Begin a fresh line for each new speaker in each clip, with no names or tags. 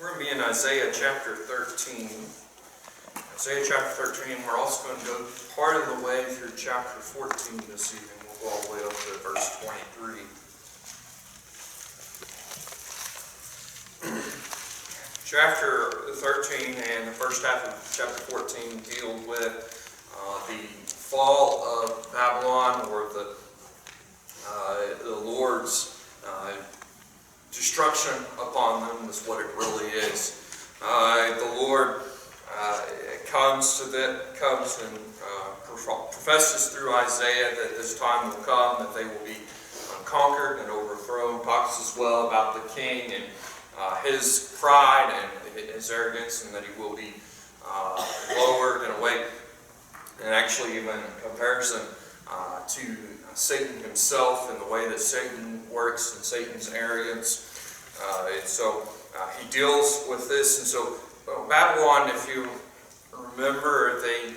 We're going to be in Isaiah chapter 13. Isaiah chapter 13, we're also going to go part of the way through chapter 14 this evening. We'll go all the way up to verse 23. Chapter 13 and the first half of chapter 14 deal with the fall of Babylon, or the Lord's destruction upon them is what it really is. The Lord comes and professes through Isaiah that this time will come, that they will be conquered and overthrown. Talks as well about the king and his pride and his arrogance, and that he will be lowered and away. And actually even compares him to Satan himself and the way that Satan works and Satan's arrogance. And so he deals with this. And so Babylon, if you remember, they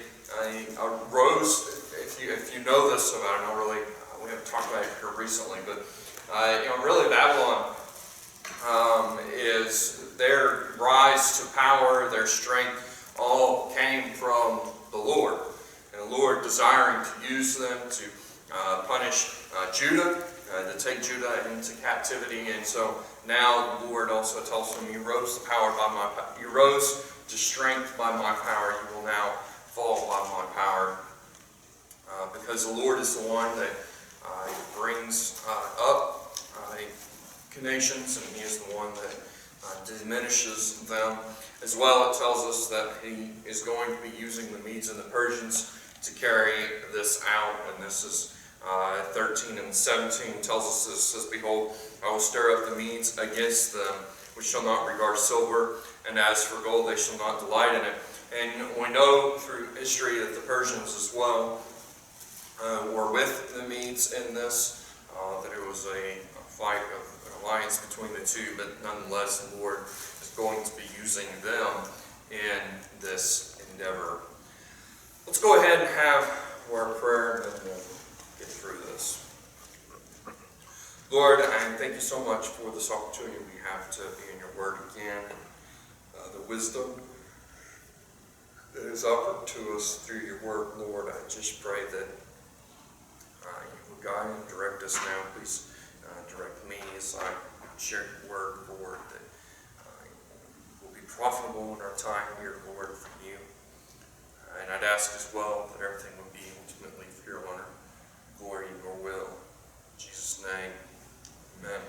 arose, if you know this about it, I know really, we haven't talked about it here recently, but really Babylon is their rise to power, their strength, all came from the Lord. And the Lord desiring to use them to punish Judah, to take Judah into captivity. And so now the Lord also tells them, you rose to strength by my power, you will now fall by my power. Because the Lord is the one that brings up nations, and he is the one that diminishes them. As well, it tells us that he is going to be using the Medes and the Persians to carry this out. And this is 13 and 17 tells us this. It says, behold, I will stir up the Medes against them, which shall not regard silver, and as for gold, they shall not delight in it. And we know through history that the Persians as well were with the Medes in this, that it was a fight of an alliance between the two, but nonetheless the Lord is going to be using them in this endeavor. Let's go ahead and have our prayer, and then we'll get through this. Lord, I thank you so much for this opportunity we have to be in your word again. The wisdom that is offered to us through your word, Lord, I just pray that you will guide and direct us now. Please direct me as I share your word, Lord, that will be profitable in our time here, Lord, from you. And I'd ask as well that everything would be ultimately for your honor, glory, and your will. In Jesus' name, amen.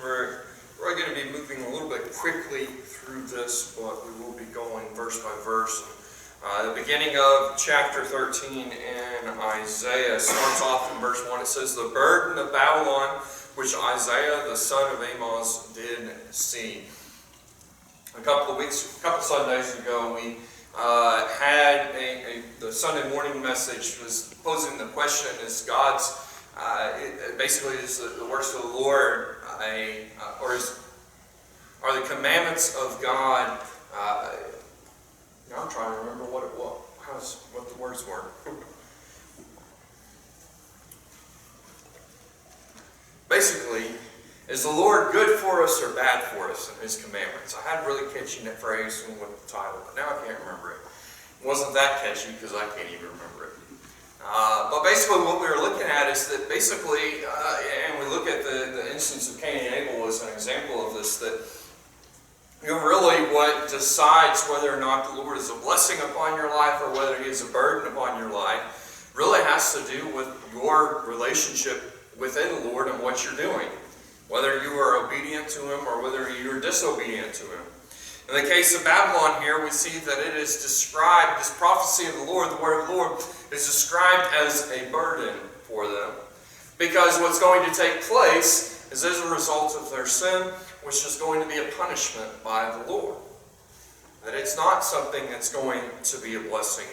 We're going to be moving a little bit quickly through this, but we will be going verse by verse. The beginning of chapter 13 in Isaiah starts off in verse 1. It says, the burden of Babylon, which Isaiah the son of Amoz did see. A couple Sundays ago, we had the Sunday morning message was posing the question: is God's basically is the works of the Lord, are the commandments of God? I'm trying to remember what the words were. Basically, is the Lord good for us or bad for us in his commandments? I had really catchy that phrase with the title, but now I can't remember it. It wasn't that catchy because I can't even remember it. But basically what we were looking at is that basically, and we look at the instance of Cain and Abel as an example of this, that really what decides whether or not the Lord is a blessing upon your life or whether he is a burden upon your life really has to do with your relationship within the Lord and what you're doing. Whether you are obedient to him or whether you are disobedient to him. In the case of Babylon here, we see that it is described, this prophecy of the Lord, the word of the Lord, is described as a burden for them. Because what's going to take place is as a result of their sin, which is going to be a punishment by the Lord. That it's not something that's going to be a blessing.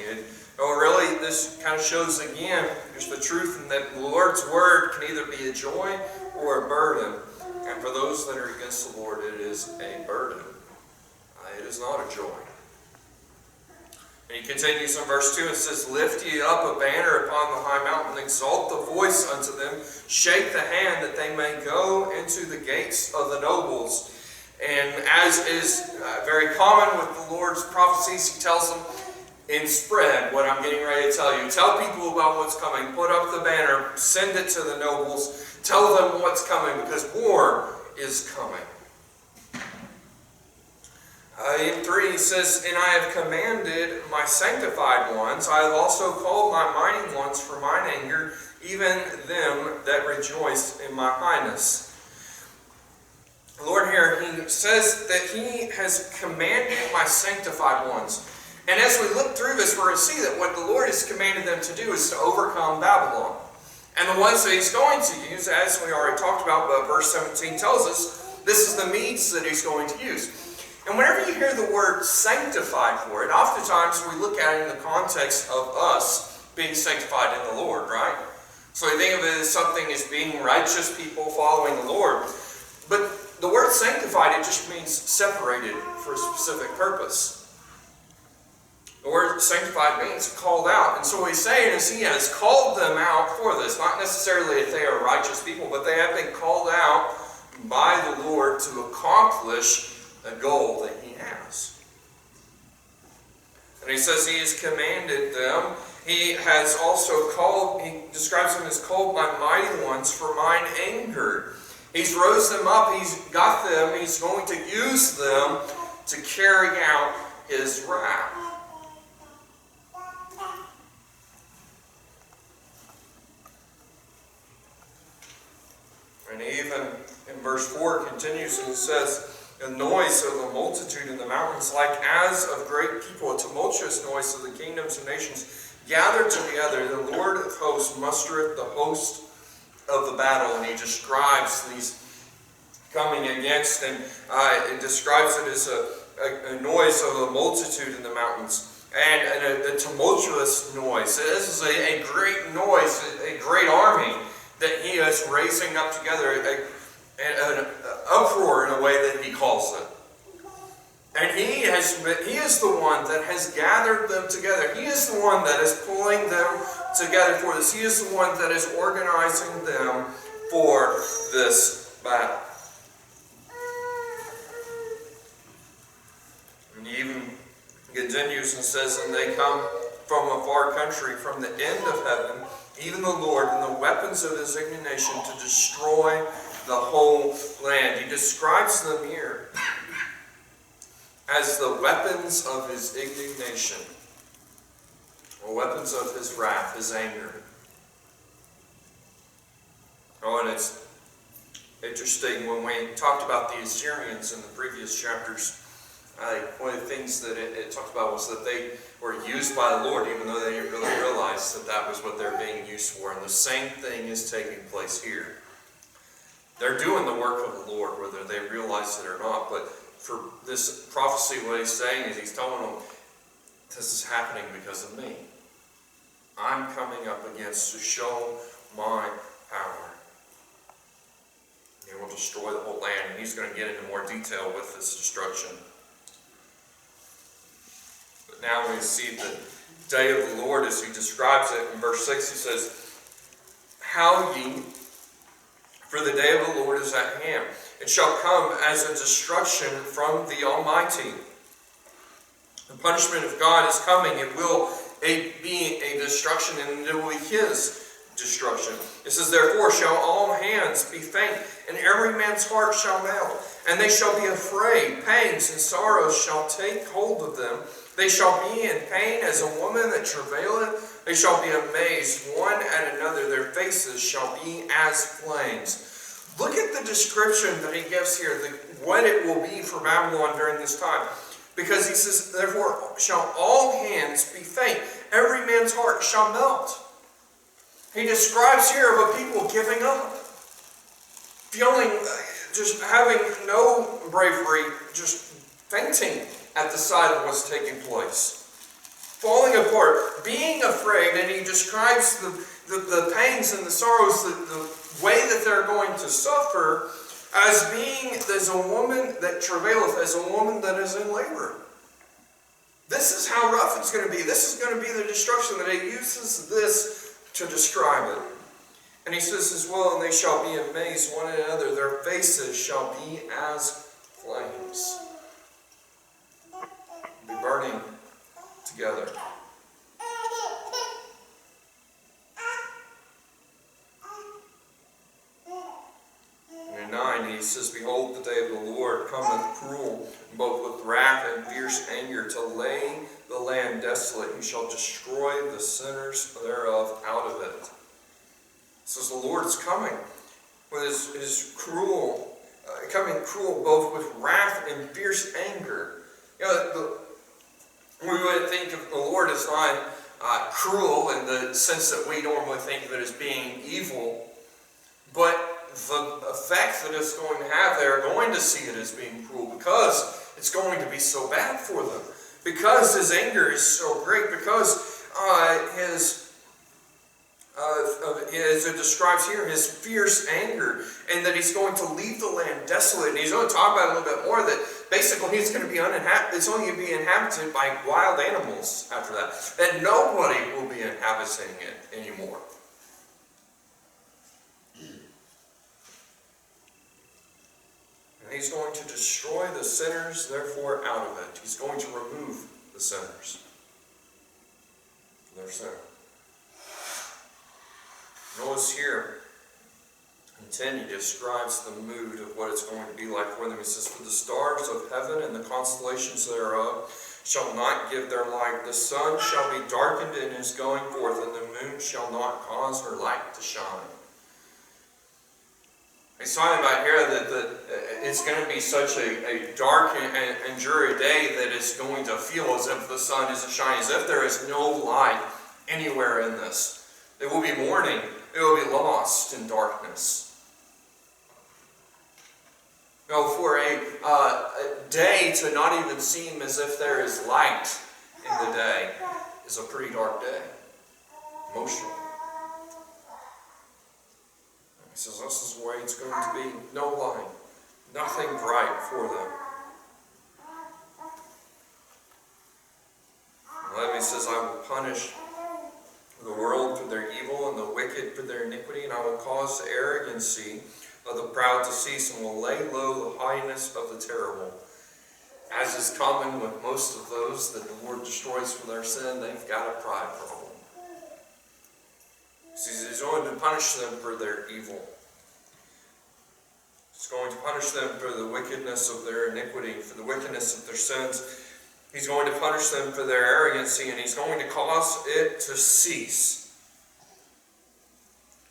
Really, this kind of shows again just the truth in that the Lord's word can either be a joy or a burden. And for those that are against the Lord, it is a burden. It is not a joy. And he continues in verse 2 and says, Lift ye up a banner upon the high mountain, exalt the voice unto them, shake the hand that they may go into the gates of the nobles. And as is very common with the Lord's prophecies, he tells them in spread what I'm getting ready to tell you. Tell people about what's coming. Put up the banner. Send it to the nobles. Tell them what's coming, because war is coming. In 3 he says, And I have commanded my sanctified ones, I have also called my mighty ones for mine anger, even them that rejoice in my highness. The Lord here, he says that he has commanded my sanctified ones. And as we look through this, we're going to see that what the Lord has commanded them to do is to overcome Babylon. And the ones that he's going to use, as we already talked about, but verse 17 tells us, this is the means that he's going to use. And whenever you hear the word sanctified for it, oftentimes we look at it in the context of us being sanctified in the Lord, right? So we think of it as something as being righteous people following the Lord. But the word sanctified, it just means separated for a specific purpose. The word sanctified means called out. And so what he's saying is he has called them out for this. Not necessarily that they are righteous people, but they have been called out by the Lord to accomplish a goal that he has. And he says he has commanded them. He has also called, he describes them as called my mighty ones for mine anger. He's rose them up, he's got them, he's going to use them to carry out his wrath. And even in verse 4 continues and says, a noise of the multitude in the mountains, like as of great people, a tumultuous noise of the kingdoms and nations gathered together. The Lord of hosts mustereth the host of the battle. And he describes these coming against, and it describes it as a noise of the multitude in the mountains. And a tumultuous noise. This is a great noise, a great army that he is raising up together, an uproar in a way that he calls it. And he is the one that has gathered them together. He is the one that is pulling them together for this. He is the one that is organizing them for this battle. And he even continues and says, and they come from a far country, from the end of heaven, even the Lord, and the weapons of his indignation to destroy the whole land. He describes them here as the weapons of his indignation, or weapons of his wrath, his anger. Oh, and it's interesting, when we talked about the Assyrians in the previous chapters, one of the things that it talked about was that they were used by the Lord, even though they didn't really realize that that was what they're being used for. And the same thing is taking place here. They're doing the work of the Lord, whether they realize it or not. But for this prophecy, what he's saying is he's telling them, this is happening because of me. I'm coming up against to show my power. He will destroy the whole land, and he's going to get into more detail with this destruction. But now we see the day of the Lord as he describes it. In verse 6 he says, Howl ye, for the day of the Lord is at hand. It shall come as a destruction from the Almighty. The punishment of God is coming. It will be a destruction, and it will be his destruction. It says, Therefore shall all hands be faint, and every man's heart shall melt. And they shall be afraid. Pangs and sorrows shall take hold of them. They shall be in pain as a woman that travaileth. They shall be amazed one at another. Their faces shall be as flames. Look at the description that he gives here, what it will be for Babylon during this time. Because he says, Therefore shall all hands be faint. Every man's heart shall melt. He describes here of a people giving up. Feeling, just having no bravery, just fainting at the sight of what's taking place. Falling apart, being afraid, and he describes the pains and the sorrows, the way that they're going to suffer, as a woman that travaileth, as a woman that is in labor. This is how rough it's going to be. This is going to be the destruction, that he uses this to describe it. And he says as well, and they shall be amazed one at another. Their faces shall be as flames. Be burning together. And in 9, he says, behold, the day of the Lord cometh cruel, both with wrath and fierce anger, to lay the land desolate. He shall destroy the sinners thereof out of it. It says the Lord is coming with his cruel, coming cruel both with wrath and fierce anger. You know, we would think of the Lord as not cruel in the sense that we normally think of it as being evil, but the effect that it's going to have, they're going to see it as being cruel because it's going to be so bad for them. Because his anger is so great, because as it describes here, his fierce anger, and that he's going to leave the land desolate. And he's going to talk about it a little bit more, that basically it's going to be it's only going to be inhabited by wild animals after that. That nobody will be inhabiting it anymore. And he's going to destroy the sinners, therefore, out of it. He's going to remove the sinners from their sin. Notice here, in 10, he describes the mood of what it's going to be like for them. He says, for the stars of heaven and the constellations thereof shall not give their light. The sun shall be darkened in his going forth, and the moon shall not cause her light to shine. He's talking about here that it's going to be such a dark and dreary day that it's going to feel as if the sun isn't shining, as if there is no light anywhere in this. It will be morning. It will be lost in darkness. No, for a day to not even seem as if there is light in the day is a pretty dark day, emotionally. He says this is the way it's going to be. No light, nothing bright for them. And 11, he says, I will punish the world for their evil and the wicked for their iniquity, and I will cause the arrogancy of the proud to cease, and will lay low the haughtiness of the terrible. As is common with most of those that the Lord destroys for their sin, they've got a pride problem. He's going to punish them for their evil. He's going to punish them for the wickedness of their iniquity, for the wickedness of their sins. He's going to punish them for their arrogancy, and he's going to cause it to cease.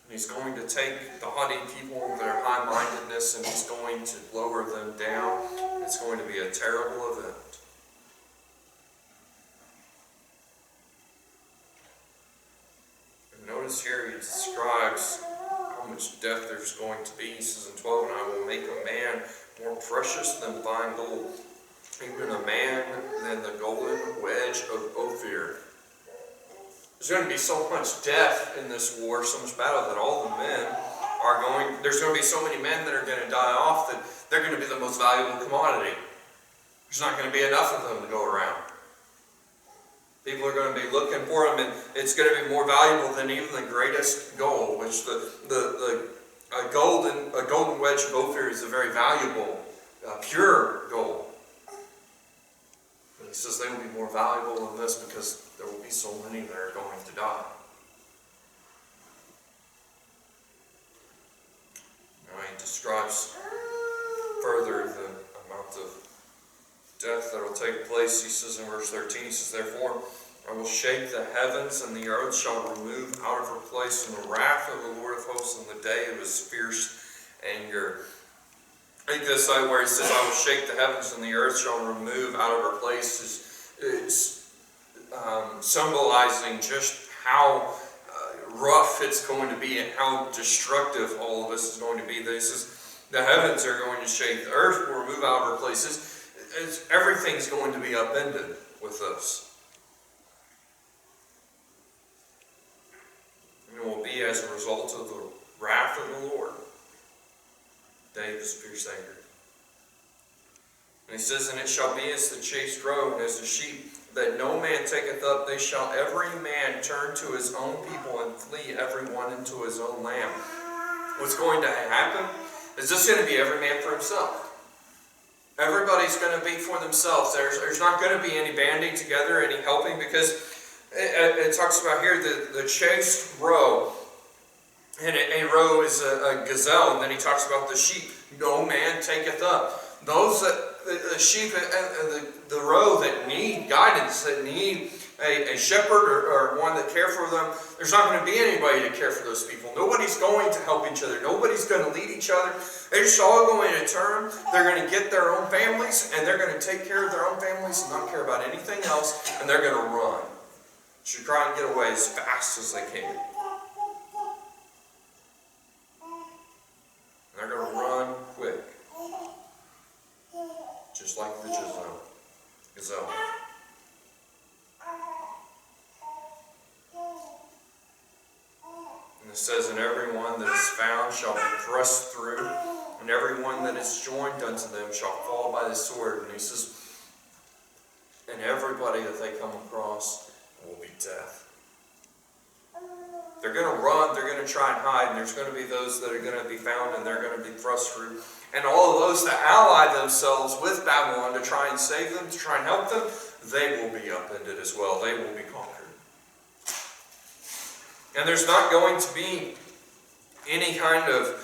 And he's going to take the haughty people, their high-mindedness, and he's going to lower them down. It's going to be a terrible event. And notice here he describes how much death there's going to be. He says in 12, and I will make a man more precious than fine gold, even a man than the golden wedge of Ophir. There's going to be so much death in this war, so much battle, that all the men are going, there's going to be so many men that are going to die off that they're going to be the most valuable commodity. There's not going to be enough of them to go around. People are going to be looking for them, and it's going to be more valuable than even the greatest gold, which a golden wedge of Ophir is a very valuable, pure gold. He says they will be more valuable than this because there will be so many that are going to die. Now he describes further the amount of death that will take place. He says in verse 13, he says, therefore I will shake the heavens, and the earth shall remove out of her place in the wrath of the Lord of hosts in the day of his fierce anger. I think this side where he says, I will shake the heavens and the earth shall remove out of her place is symbolizing just how rough it's going to be and how destructive all of this is going to be. This is, the heavens are going to shake, the earth will remove out of her places. Everything's going to be upended with this. And it will be as a result of the wrath of the Lord. Day of his fierce anger. And he says, and it shall be as the chased roe, and as the sheep that no man taketh up, they shall every man turn to his own people and flee every one into his own land. What's going to happen is this going to be every man for himself. Everybody's going to be for themselves. There's not going to be any banding together, any helping, because it talks about here the chaste roe. And a roe is a gazelle, and then he talks about the sheep. No man taketh up. Those the sheep and the roe that need guidance, that need a shepherd or one that care for them, there's not going to be anybody to care for those people. Nobody's going to help each other. Nobody's going to lead each other. They're just all going to turn. They're going to get their own families, and they're going to take care of their own families and not care about anything else, and they're going to run. Should try and get away as fast as they can. And they're going to run quick. Just like the gazelle. And it says, and every one that is found shall be thrust through, and every one that is joined unto them shall fall by the sword. And he says, and everybody that they come across will be death. They're going to run, they're going to try and hide, and there's going to be those that are going to be found, and they're going to be thrust through. And all of those that ally themselves with Babylon to try and save them, to try and help them, they will be upended as well. They will be conquered. And there's not going to be any kind of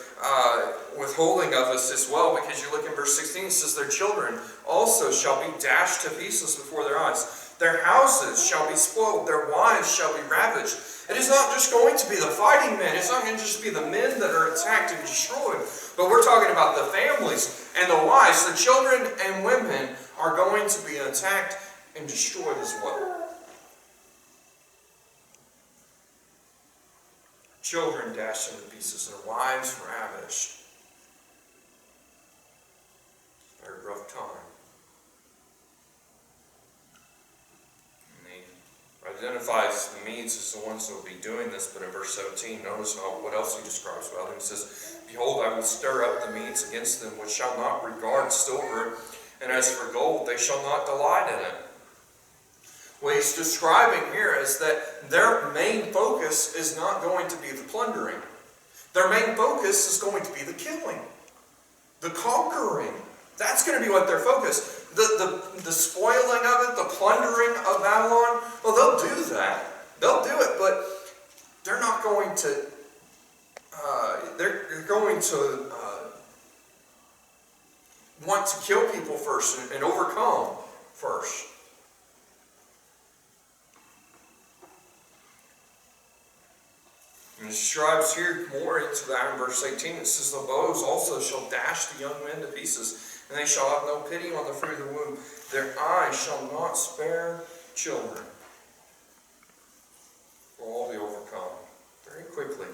withholding of us as well, because you look in verse 16, it says, their children also shall be dashed to pieces before their eyes. Their houses shall be spoiled. Their wives shall be ravaged. It is not just going to be the fighting men. It's not going to just be the men that are attacked and destroyed. But we're talking about the families and the wives. The children and women are going to be attacked and destroyed as well. Children dashed into pieces, and wives ravished. Very rough time. Identifies the Medes as the ones that will be doing this, but in verse 17, notice what else he describes about them. He says, behold, I will stir up the Medes against them, which shall not regard silver, and as for gold, they shall not delight in it. What he's describing here is that their main focus is not going to be the plundering. Their main focus is going to be the killing, the conquering. That's going to be what their focus. The spoiling of it, the plundering of Babylon, well, they'll do that. They'll do it, but they're not going to, they're going to want to kill people first and overcome first. And it describes here more into that in verse 18. It says, the bows also shall dash the young men to pieces, and they shall have no pity on the fruit of the womb. Their eyes shall not spare children. For all be overcome very quickly.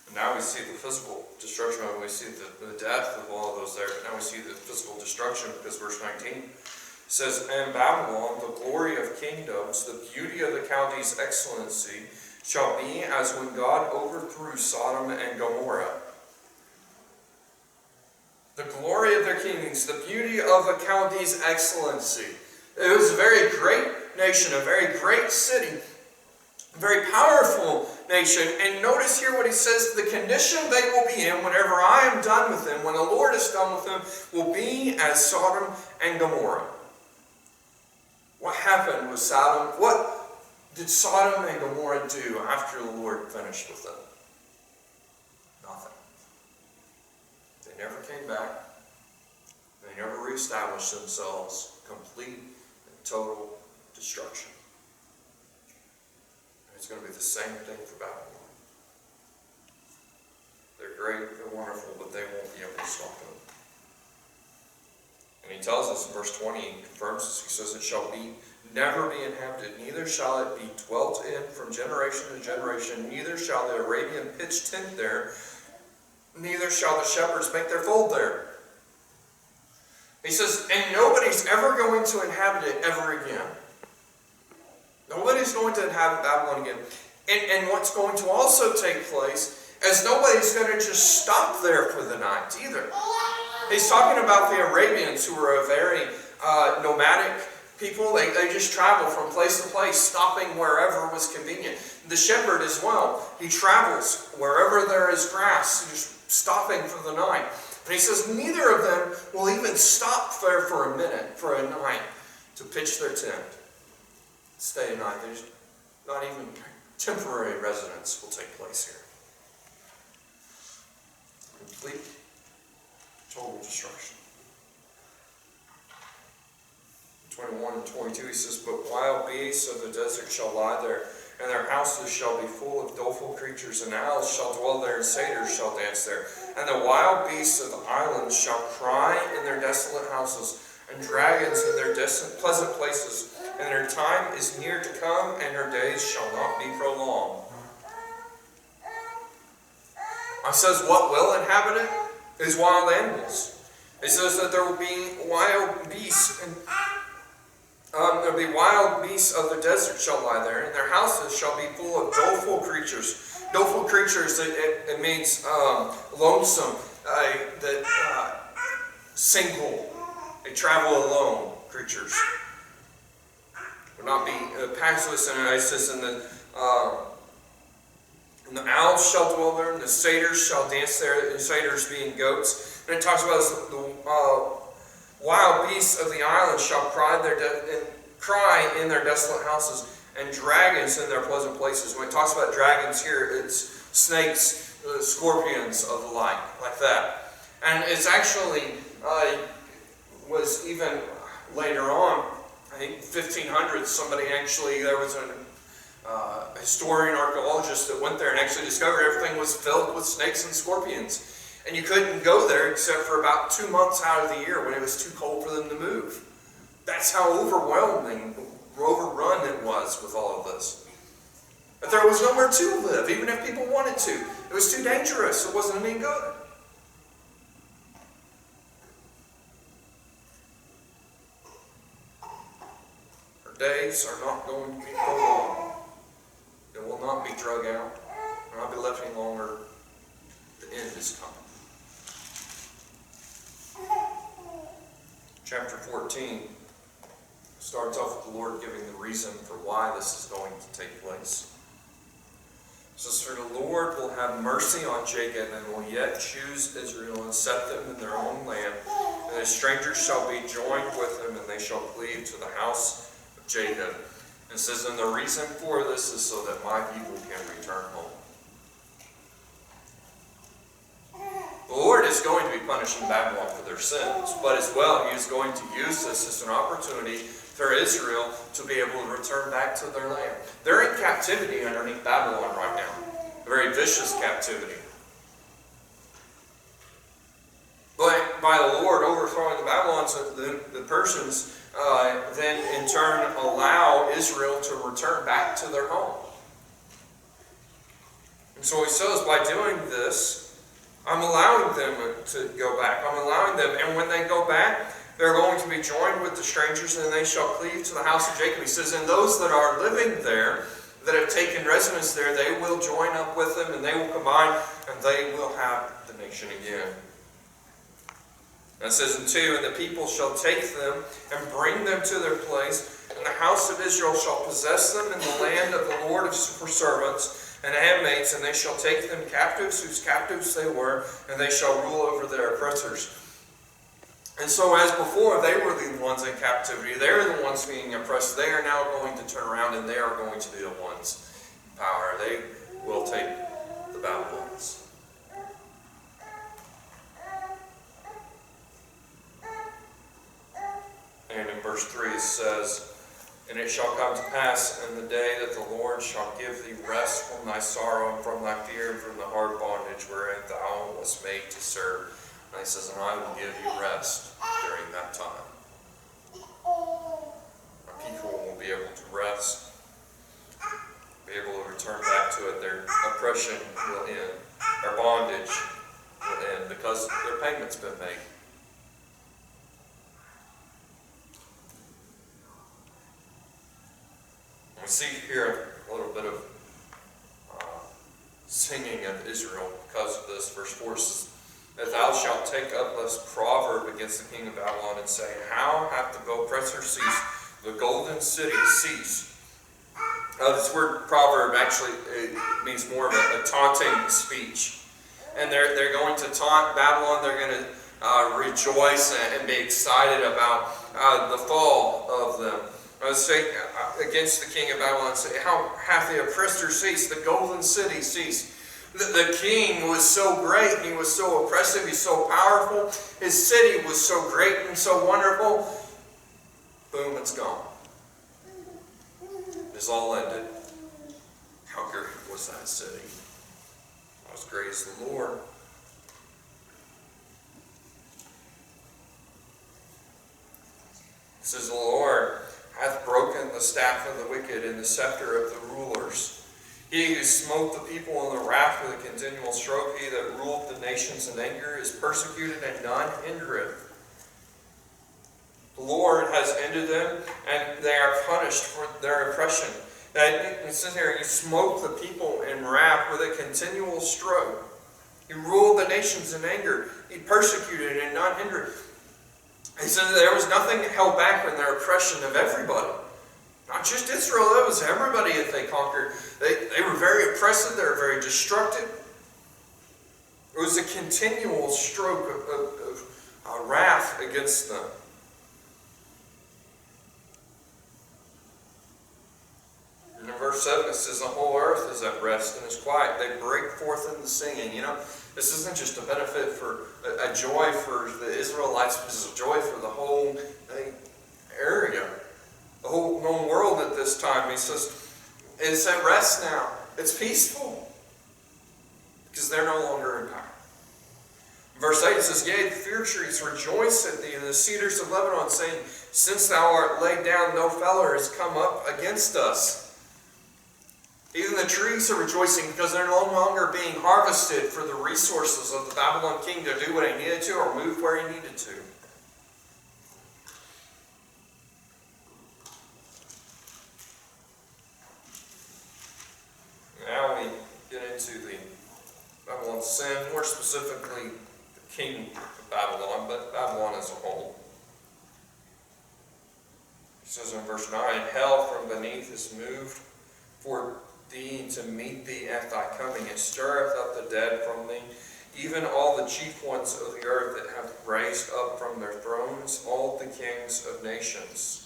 And now we see the physical destruction. We see the death of all of those there. But now we see the physical destruction, because verse 19 says, and Babylon, the glory of kingdoms, the beauty of the Chaldees' excellency, shall be as when God overthrew Sodom and Gomorrah. The glory of their kingdoms, the beauty of the Chaldees' excellency. It was a very great nation, a very great city, a very powerful nation. And notice here what he says, the condition they will be in whenever I am done with them, when the Lord is done with them, will be as Sodom and Gomorrah. What happened with Sodom? What did Sodom and Gomorrah do after the Lord finished with them? Nothing. They never came back. They never reestablished themselves. Complete and total destruction. And it's going to be the same thing for Babylon. They're great, they're wonderful, but they won't be able to stop them. And he tells us in verse 20, he confirms this, he says, it shall be never be inhabited, neither shall it be dwelt in from generation to generation, neither shall the Arabian pitch tent there, neither shall the shepherds make their fold there. He says, and nobody's ever going to inhabit it ever again. Nobody's going to inhabit Babylon again. And what's going to also take place as nobody's going to just stop there for the night either. He's talking about the Arabians, who were a very nomadic people. They just travel from place to place, stopping wherever was convenient. The shepherd as well. He travels wherever there is grass, just stopping for the night. And he says neither of them will even stop there for a minute, for a night, to pitch their tent, stay a night. There's not even temporary residence will take place here. Complete, total destruction. 21 and 22, he says, "But wild beasts of the desert shall lie there, and their houses shall be full of doleful creatures, and owls shall dwell there, and satyrs shall dance there. And the wild beasts of the islands shall cry in their desolate houses, and dragons in their pleasant places. And their time is near to come, and their days shall not be prolonged." It says, what will inhabit it is wild animals. It says that there will be wild beasts, and there will be wild beasts of the desert shall lie there, and their houses shall be full of doleful creatures. Doleful creatures, it means lonesome, single, they travel alone creatures. Will not be patchless, and it says, and the owls shall dwell there, and the satyrs shall dance there, the satyrs being goats. And it talks about the wild beasts of the island shall cry in their desolate houses, and dragons in their pleasant places. When it talks about dragons here, it's snakes, scorpions of the like that. And it's actually was even later on, I think 1500s, there was a historian, archaeologist that went there and actually discovered everything was filled with snakes and scorpions. And you couldn't go there except for about 2 months out of the year when it was too cold for them to move. That's how overwhelming, overrun it was with all of this. But there was nowhere to live, even if people wanted to. It was too dangerous. It wasn't any good. Her days are not going to be prolonged. It will not be drug out. It will not be left any longer. The end is coming. Chapter 14 starts off with the Lord giving the reason for why this is going to take place. It says, "For the Lord will have mercy on Jacob, and will yet choose Israel, and set them in their own land. And the strangers shall be joined with them, and they shall cleave to the house of Jacob." And it says, and the reason for this is so that my people can return home. The Lord is going to be punishing Babylon for their sins, but as well, He is going to use this as an opportunity for Israel to be able to return back to their land. They're in captivity underneath Babylon right now, a very vicious captivity. But by the Lord overthrowing the Babylonians, the Persians then in turn allow Israel to return back to their home. And so He says, by doing this, I'm allowing them to go back. I'm allowing them, and when they go back, they're going to be joined with the strangers, and they shall cleave to the house of Jacob. He says, and those that are living there, that have taken residence there, they will join up with them, and they will combine, and they will have the nation again. And it says in 2, and the people shall take them and bring them to their place, and the house of Israel shall possess them in the land of the Lord for servants and handmaids, and they shall take them captives, whose captives they were, and they shall rule over their oppressors. And so as before, they were the ones in captivity. They're the ones being oppressed. They are now going to turn around, and they are going to be the ones in power. They will take the Babylonians. And in verse 3 it says, and it shall come to pass in the day that the Lord shall give thee rest from thy sorrow, and from thy fear, and from the hard bondage wherein thou wast made to serve. And he says, and I will give you rest during that time. My people will be able to rest, be able to return back to it. Their oppression will end. Their bondage will end because their payment's been made. We see here a little bit of singing of Israel because of this. Verse 4 says, that thou shalt take up this proverb against the king of Babylon and say, how hath the oppressor ceased, the golden city ceased? This word proverb actually means more of a taunting speech. And they're going to taunt Babylon. They're going to rejoice and be excited about the fall of them. Say against the king of Babylon, say, how hath the oppressor ceased, the golden city ceased? The king was so great, he was so oppressive, he's so powerful, his city was so great and so wonderful. Boom, it's gone. It's all ended. How great was that city? Not as great as the Lord. It says, the Lord hath broken the staff of the wicked and the scepter of the rulers. He who smote the people in the wrath with a continual stroke, he that ruled the nations in anger, is persecuted and none hindereth. The Lord has ended them, and they are punished for their oppression. It says here, he smote the people in wrath with a continual stroke. He ruled the nations in anger. He persecuted and none hindered. He said that there was nothing held back in their oppression of everybody. Not just Israel, it was everybody that they conquered. They were very oppressive, they were very destructive. It was a continual stroke of wrath against them. And in verse 7 it says, the whole earth is at rest and is quiet. They break forth into singing. You know, this isn't just a benefit for a joy for the Israelites, but it's a joy for the whole area. The whole known world at this time. He says, it's at rest now. It's peaceful. Because they're no longer in power. Verse 8 says, yea, the fir trees rejoice at thee, and the cedars of Lebanon, saying, since thou art laid down, no feller is come up against us. Even the trees are rejoicing because they're no longer being harvested for the resources of the Babylon king to do what he needed to or move where he needed to. Now we get into the Babylon sin, more specifically the king of Babylon, but Babylon as a whole. He says in verse 9, hell from beneath is moved for thee to meet thee at thy coming. It stirreth up the dead from thee, even all the chief ones of the earth that have raised up from their thrones, all the kings of nations.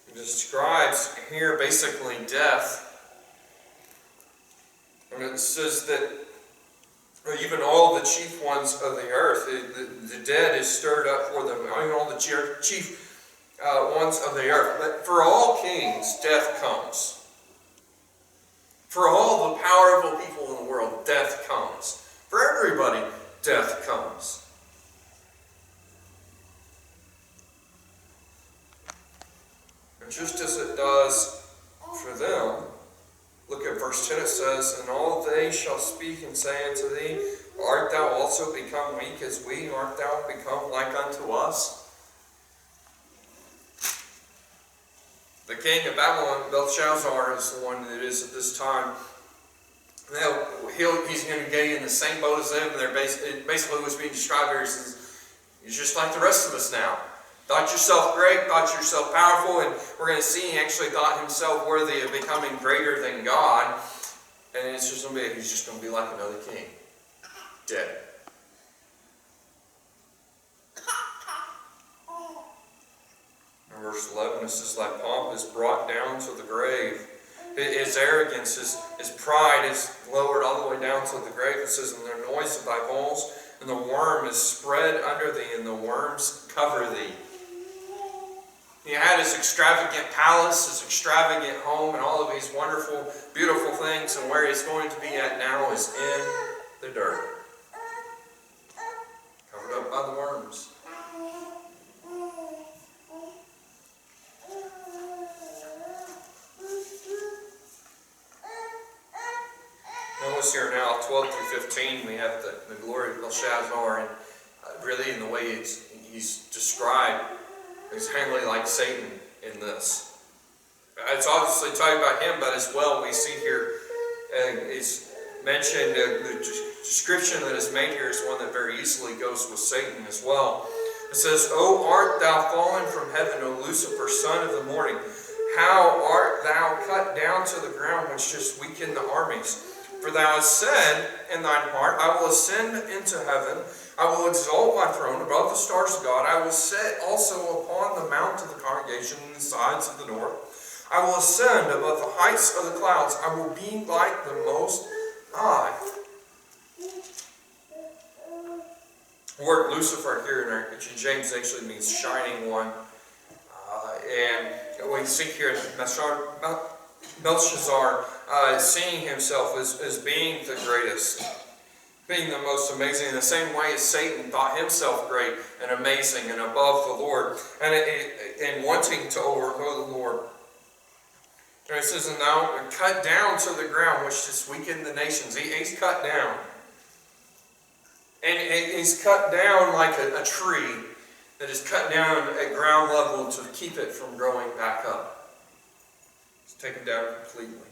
It describes here basically death. And it says that even all the chief ones of the earth, the dead is stirred up for them. Even all the chief ones of the earth. But for all kings, death comes. For all the powerful people in the world, death comes. For everybody, death comes. And just as it does for them, look at verse 10, it says, and all they shall speak and say unto thee, art thou also become weak as we? Art thou become like unto us? The king of Babylon, Belshazzar, is the one that is at this time. Now, he's going to get in the same boat as them. And basically what's being described here is he's just like the rest of us now. Thought yourself great, thought yourself powerful, and we're going to see he actually thought himself worthy of becoming greater than God. And it's just going to be, he's just going to be like another king. Dead. In verse 11 it says, thy pomp is brought down to the grave. His arrogance, his pride is lowered all the way down to the grave. It says, and the noise of thy bowls, and the worm is spread under thee, and the worms cover thee. He had his extravagant palace, his extravagant home, and all of these wonderful, beautiful things, and where he's going to be at now is in the dirt. Covered up by the worms. Notice here now, 12 through 15, we have the glory of Belshazzar, and really in the way he's described, he's handling like Satan in this. It's obviously talking about him, but as well we see here it's mentioned, the description that is made here is one that very easily goes with Satan as well. It says, O art thou fallen from heaven, O Lucifer, son of the morning, how art thou cut down to the ground, which just weaken the armies? For thou hast said in thine heart, I will ascend into heaven, I will exalt my throne above the stars of God, I will sit also upon the mount of the congregation in the sides of the north, I will ascend above the heights of the clouds, I will be like the Most High. The word Lucifer here in our King James actually means shining one. And we see here Belshazzar seeing himself as being the greatest, being the most amazing, in the same way as Satan thought himself great and amazing and above the Lord, and wanting to overthrow the Lord. And it says, and now cut down to the ground, which just weakened the nations. He's cut down. And he's cut down like a tree that is cut down at ground level to keep it from growing back up. It's taken down completely.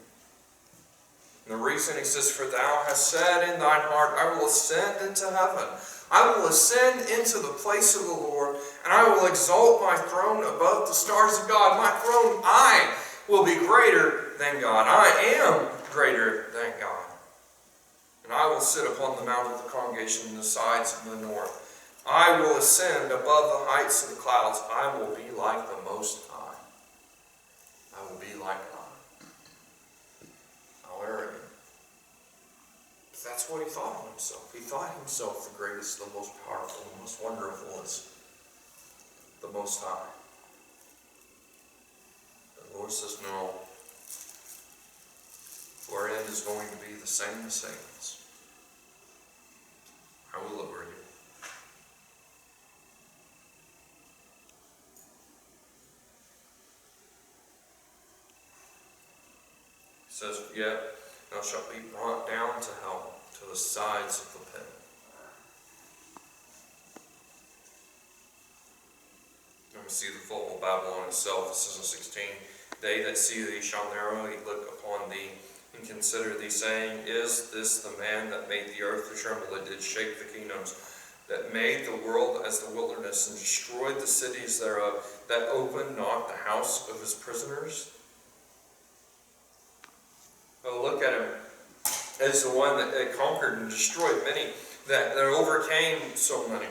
And the reason, he says, for thou hast said in thine heart, I will ascend into heaven. I will ascend into the place of the Lord, and I will exalt my throne above the stars of God. My throne, I will be greater than God. I am greater than God. And I will sit upon the mount of the congregation in the sides of the north. I will ascend above the heights of the clouds. I will be like the Most High. I will be like God. How arrogant. But that's what he thought of himself. He thought himself the greatest, the most powerful, the most wonderful, as the Most High. The Lord says, no. Our end is going to be the same as Satan's. I will lower you. It says, yet thou shalt be brought down to hell, to the sides of the pit. And we see the fall of Babylon itself. It says in 16, they that see thee shall narrowly look upon thee, and consider thee, saying, is this the man that made the earth to tremble, that did shake the kingdoms, that made the world as the wilderness, and destroyed the cities thereof, that opened not the house of his prisoners? Well, look at him as the one that conquered and destroyed many, that overcame so many.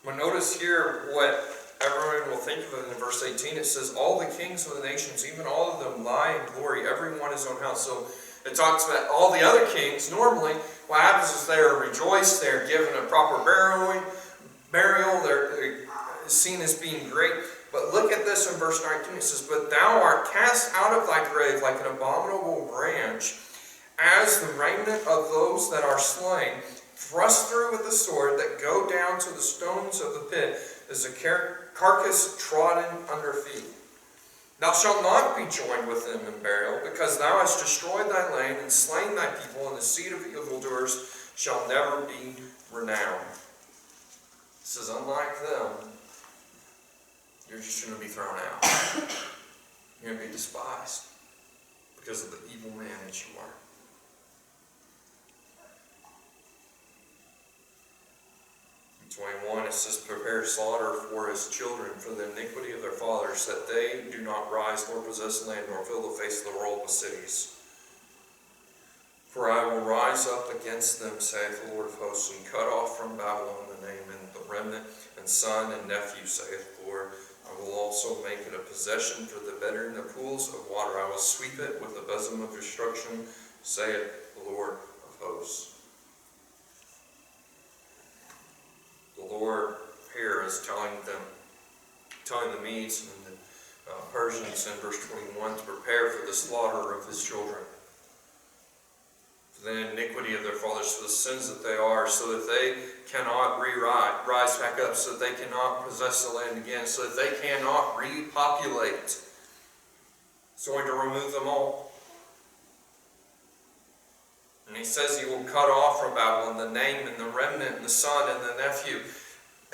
But notice here what everyone will think of it in verse 18. It says, all the kings of the nations, even all of them, lie in glory, every one his own house. So it talks about all the other kings. Normally, what happens is they are rejoiced, they are given a proper burial, they're seen as being great. But look at this in verse 19. It says, but thou art cast out of thy grave like an abominable branch, as the remnant of those that are slain, thrust through with the sword, that go down to the stones of the pit, as a carcass trodden under feet. Thou shalt not be joined with them in burial, because thou hast destroyed thy land and slain thy people, and the seed of evildoers shall never be renowned. It says, unlike them, you're just going to be thrown out. You're going to be despised because of the evil man that you are. In 21, it says, prepare slaughter for his children for the iniquity of their fathers, that they do not rise nor possess land nor fill the face of the world with cities. For I will rise up against them, saith the Lord of hosts, and cut off from Babylon the name and the remnant and son and nephew, saith the Lord. I will also make it a possession for the better in the pools of water. I will sweep it with the bosom of destruction, saith the Lord of hosts. The Lord here is telling the Medes and the Persians in verse 21 to prepare for the slaughter of his children, for the iniquity of their fathers, for the sins that they are, so that they cannot rise back up, so that they cannot possess the land again, so that they cannot repopulate. It's going to remove them all. And he says he will cut off from Babylon the name and the remnant and the son and the nephew.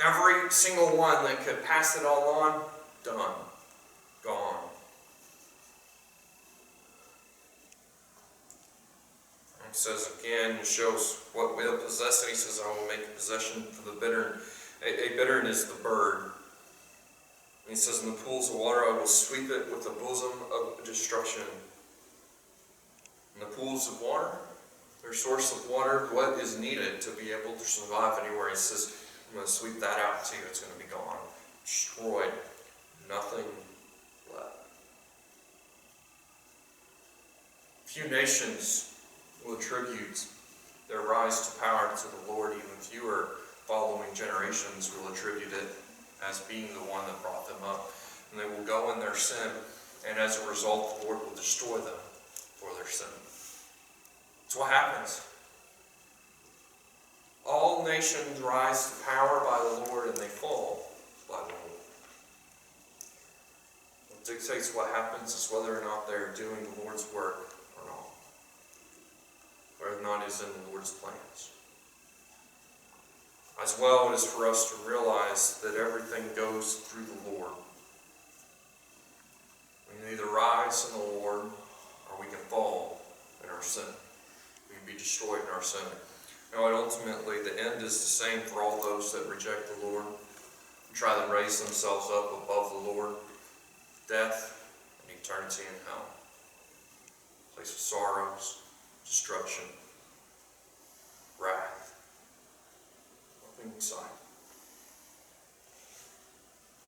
Every single one that could pass it all on, done, gone. It says again, it shows what we'll possess, and he says, I will make a possession for the bittern. A bittern is the bird. And he says, in the pools of water I will sweep it with the bosom of destruction. In the pools of water, their source of water, what is needed to be able to survive anywhere. He says, I'm going to sweep that out too. It's going to be gone, destroyed, nothing left. Few nations will attribute their rise to power to the Lord. Even fewer following generations will attribute it as being the one that brought them up. And they will go in their sin, and as a result, the Lord will destroy them for their sin. That's what happens. All nations rise to power by the Lord, and they fall by the Lord. What dictates what happens is whether or not they're doing the Lord's work or not. Whether or not it's in the Lord's plans. As well, it is for us to realize that everything goes through the Lord. We can either rise in the Lord, or we can fall in our sin. We can be destroyed in our sin. And ultimately, the end is the same for all those that reject the Lord and try to raise themselves up above the Lord. Death and eternity in hell. A place of sorrows,